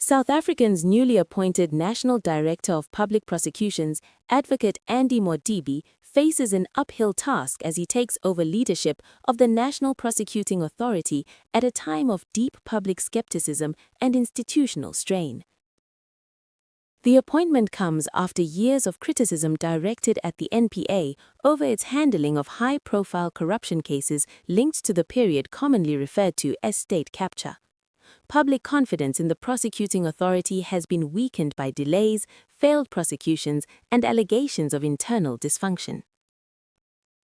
South Africa's newly appointed National Director of Public Prosecutions, Advocate Andy Mothibi, faces an uphill task as he takes over leadership of the National Prosecuting Authority at a time of deep public skepticism and institutional strain. The appointment comes after years of criticism directed at the NPA over its handling of high-profile corruption cases linked to the period commonly referred to as state capture. Public confidence in the prosecuting authority has been weakened by delays, failed prosecutions, and allegations of internal dysfunction.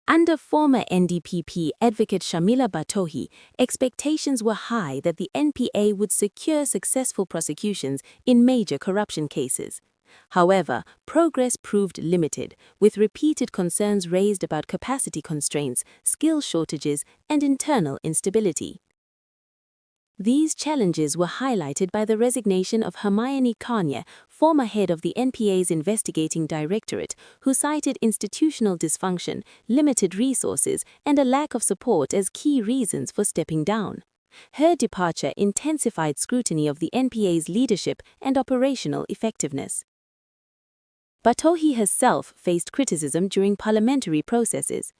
Under former NDPP advocate Shamila Batohi, expectations were high that the NPA would secure successful prosecutions in major corruption cases. However, progress proved limited, with repeated concerns raised about capacity constraints, skill shortages, and internal instability. These challenges were highlighted by the resignation of Hermione Kanye, former head of the NPA's investigating directorate, who cited institutional dysfunction, limited resources, and a lack of support as key reasons for stepping down. Her departure intensified scrutiny of the NPA's leadership and operational effectiveness. Batohi herself faced criticism during parliamentary processes.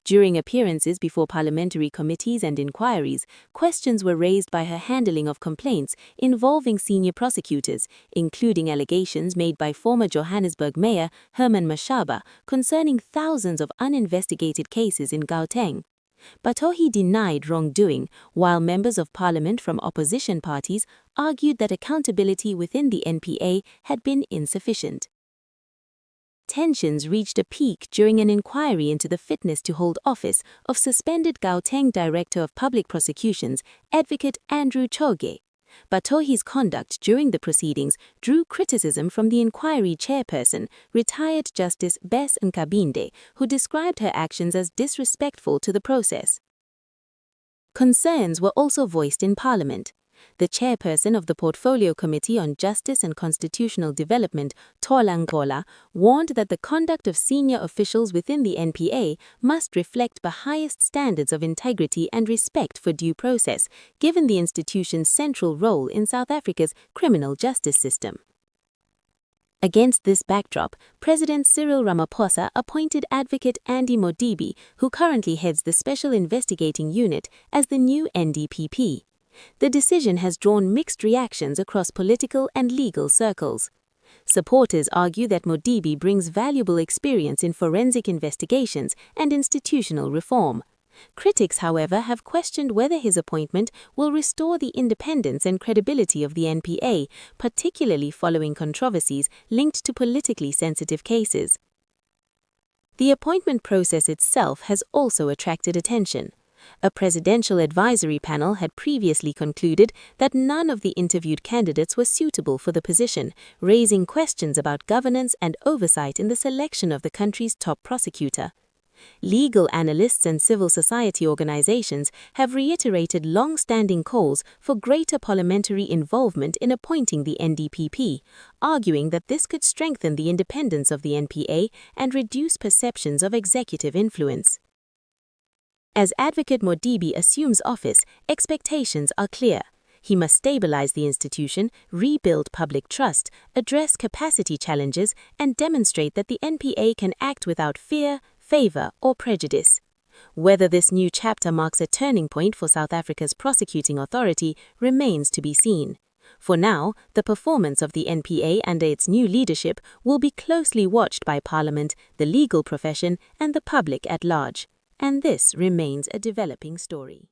During appearances before parliamentary committees and inquiries, questions were raised by her handling of complaints involving senior prosecutors, including allegations made by former Johannesburg Mayor Herman Mashaba concerning thousands of uninvestigated cases in Gauteng. Batohi denied wrongdoing, while members of parliament from opposition parties argued that accountability within the NPA had been insufficient. Tensions reached a peak during an inquiry into the fitness to hold office of suspended Gauteng Director of Public Prosecutions, Advocate Andrew Choge. Batohi's conduct during the proceedings drew criticism from the inquiry chairperson, retired Justice Bess Nkabinde, who described her actions as disrespectful to the process. Concerns were also voiced in Parliament. The chairperson of the Portfolio Committee on Justice and Constitutional Development, Thola Ngola, warned that the conduct of senior officials within the NPA must reflect the highest standards of integrity and respect for due process, given the institution's central role in South Africa's criminal justice system. Against this backdrop, President Cyril Ramaphosa appointed Advocate Andy Mothibi, who currently heads the Special Investigating Unit, as the new NDPP. The decision has drawn mixed reactions across political and legal circles. Supporters argue that Mothibi brings valuable experience in forensic investigations and institutional reform. Critics, however, have questioned whether his appointment will restore the independence and credibility of the NPA, particularly following controversies linked to politically sensitive cases. The appointment process itself has also attracted attention. A presidential advisory panel had previously concluded that none of the interviewed candidates were suitable for the position, raising questions about governance and oversight in the selection of the country's top prosecutor. Legal analysts and civil society organizations have reiterated long-standing calls for greater parliamentary involvement in appointing the NDPP, arguing that this could strengthen the independence of the NPA and reduce perceptions of executive influence. As Advocate Mothibi assumes office, expectations are clear. He must stabilize the institution, rebuild public trust, address capacity challenges, and demonstrate that the NPA can act without fear, favor, or prejudice. Whether this new chapter marks a turning point for South Africa's prosecuting authority remains to be seen. For now, the performance of the NPA under its new leadership will be closely watched by Parliament, the legal profession, and the public at large. And this remains a developing story.